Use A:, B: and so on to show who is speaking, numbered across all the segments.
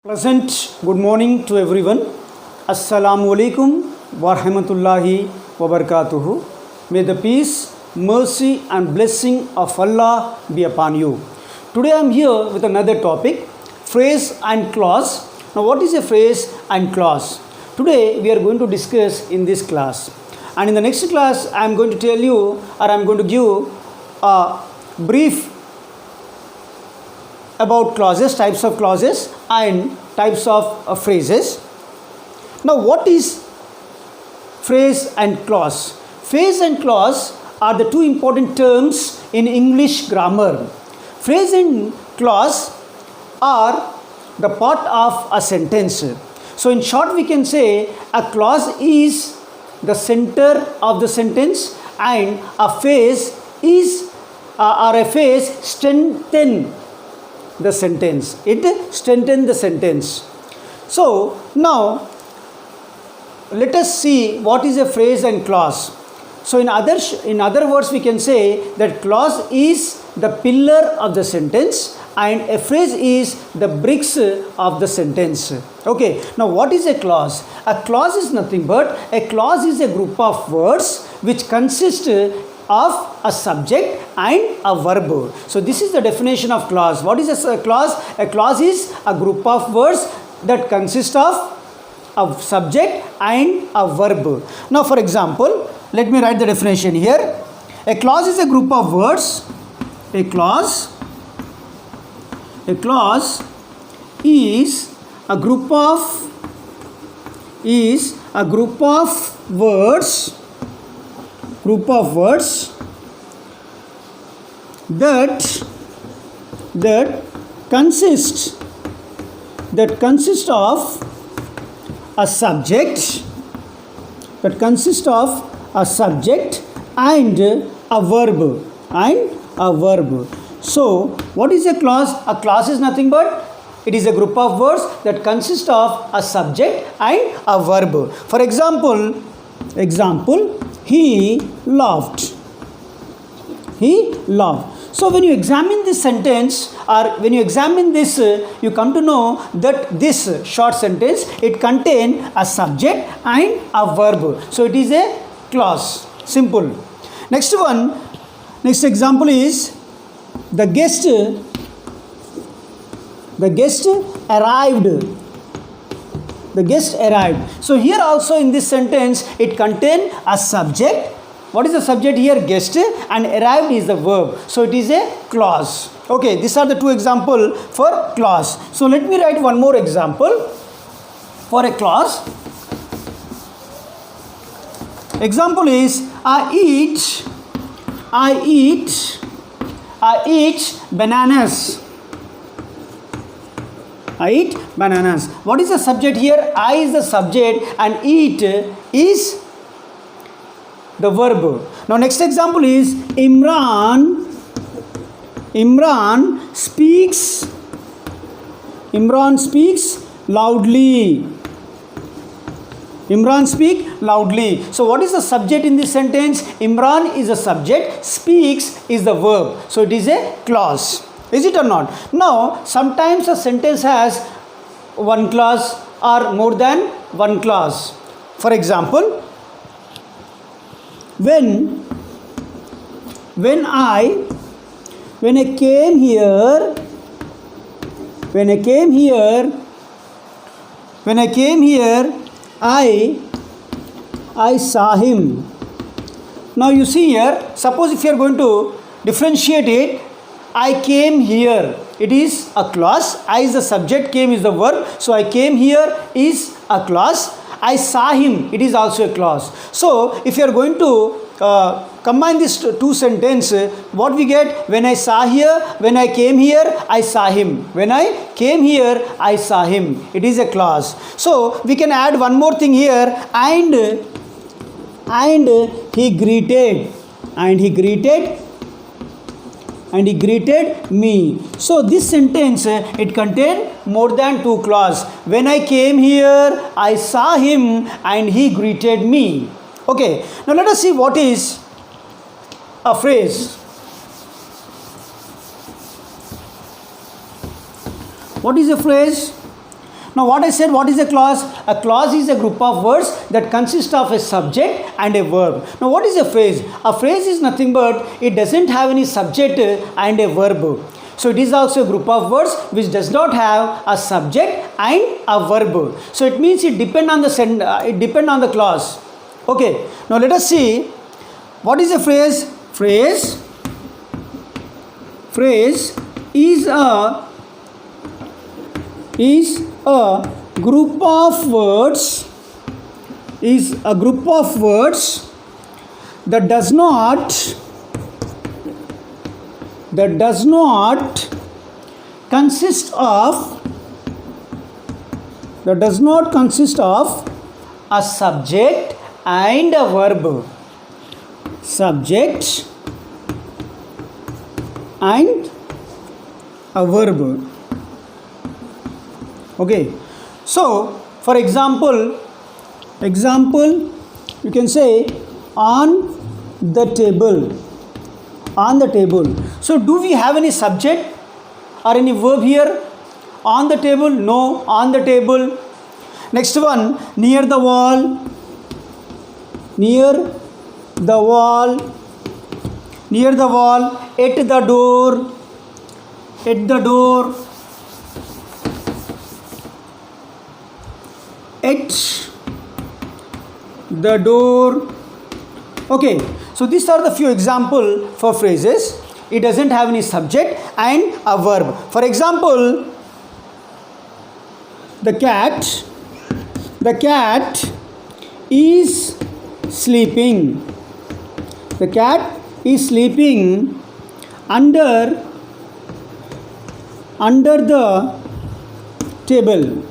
A: Pleasant good morning to everyone. Assalamu alaikum wa rahmatullahi wa barakatuhu. May the peace, mercy and blessing of Allah be upon you. Today I am here with another topic, phrase and clause. Now what is a phrase and clause? Today we are going to discuss in this class. And in the next class I am going to tell you, or I am going to give a brief about clauses, types of clauses and types of phrases. Now what is phrase and clause? Phrase and clause are the two important terms in English grammar. Phrase and clause are the part of a sentence. So in short we can say a clause is the center of the sentence and a phrase is or a phrase strengthens the sentence. It strengthens the sentence. So now let us see what is a phrase and clause. So in other words we can say that clause is the pillar of the sentence and a phrase is the bricks of the sentence. Okay, now what is a clause? A clause is nothing but a clause is a group of words which consist of a subject and a verb. So this is the definition of clause. What is a clause? A clause is a group of words that consist of a subject and a verb. Now for example, let me write the definition here. A clause is a group of words. A clause is a group of words that consist of a subject and a verb. So what is a clause? A clause is nothing but it is a group of words that consist of a subject and a verb. For example, he laughed. So when you examine this sentence or when you examine this, you come to know that this short sentence, it contains a subject and a verb. So it is a clause. Simple. Next example is the guest arrived. The guest arrived. So here also in this sentence, it contains a subject. What is the subject here? Guest, and arrived is the verb. So it is a clause. Okay, these are the two examples for clause. So let me write one more example for a clause. Example is I eat bananas. I eat bananas. What is the subject here? I is the subject and eat is the verb. Now next example is Imran speaks loudly. Imran speak loudly. So what is the subject in this sentence? Imran is the subject, speaks is the verb. So it is a clause. Is it or not? Now sometimes a sentence has one clause or more than one clause. For example, when I came here, I saw him. Now you see here, suppose if you are going to differentiate it, I came here, it is a clause. I is the subject, came is the verb. So I came here is a clause. I saw him, it is also a clause. So if you are going to combine these two sentences, what we get? When I saw here, when I came here, I saw him. When I came here, I saw him. It is a clause. So we can add one more thing here, and he greeted me. So this sentence, it contains more than two clauses. When I came here, I saw him and he greeted me. Okay, now let us see what is a phrase. What is a phrase? Now what I said, what is a clause? A clause is a group of words that consist of a subject and a verb. Now what is a phrase? A phrase is nothing but it doesn't have any subject and a verb. So it is also a group of words which does not have a subject and a verb. So it means it depend on the clause. Okay. Now let us see what is a phrase. Phrase is a group of words that does not consist of a subject and a verb. Subject and a verb. Okay. So for example you can say on the table. So do we have any subject or any verb here? On the table? No. On the table. Next one, near the wall. At the door. At the door. Okay, so these are the few examples for phrases. It doesn't have any subject and a verb. For example, the cat is sleeping. The cat is sleeping under the table.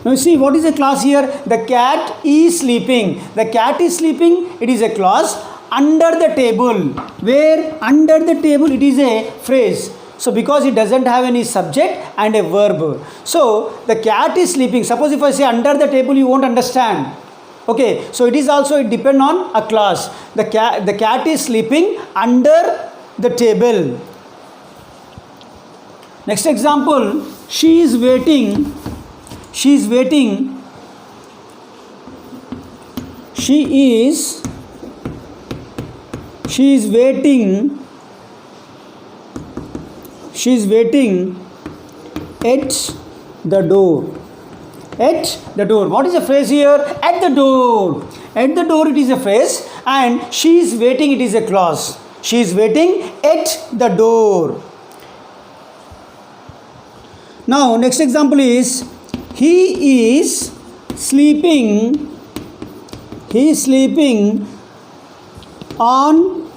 A: Now see, what is a clause here? The cat is sleeping. The cat is sleeping, it is a clause. Under the table. Where? Under the table, it is a phrase. So because it doesn't have any subject and a verb. So the cat is sleeping. Suppose if I say under the table, you won't understand. Okay, so it depends on a clause. The cat is sleeping under the table. Next example, she is waiting. She is waiting at the door. At the door. What is the phrase here? At the door. At the door, it is a phrase, and she is waiting, it is a clause. She is waiting at the door. Now next example is he is sleeping on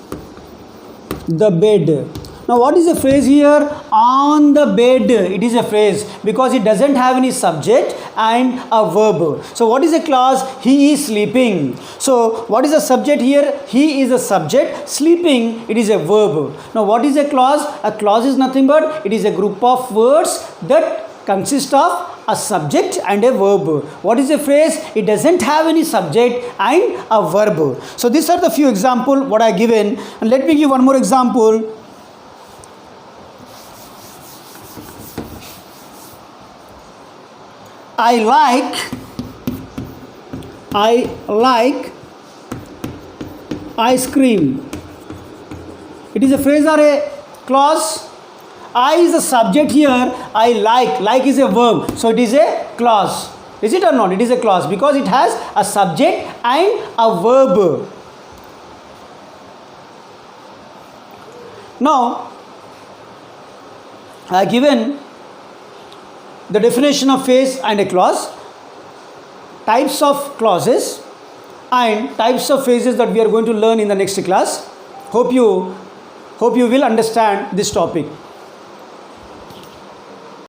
A: the bed. Now what is the phrase here? On the bed. It is a phrase because it doesn't have any subject and a verb. So what is the clause? He is sleeping. So what is the subject here? He is a subject. Sleeping, it is a verb. Now what is a clause? A clause is nothing but it is a group of words that consist of a subject and a verb. What is a phrase? It doesn't have any subject and a verb. So these are the few examples what I given, and let me give one more example. I like ice cream. It is a phrase or a clause? I is a subject here. I like is a verb, so it is a clause. Is it or not? It is a clause because it has a subject and a verb. Now I have given the definition of phrase and a clause, types of clauses and types of phrases that we are going to learn in the next class. Hope you will understand this topic.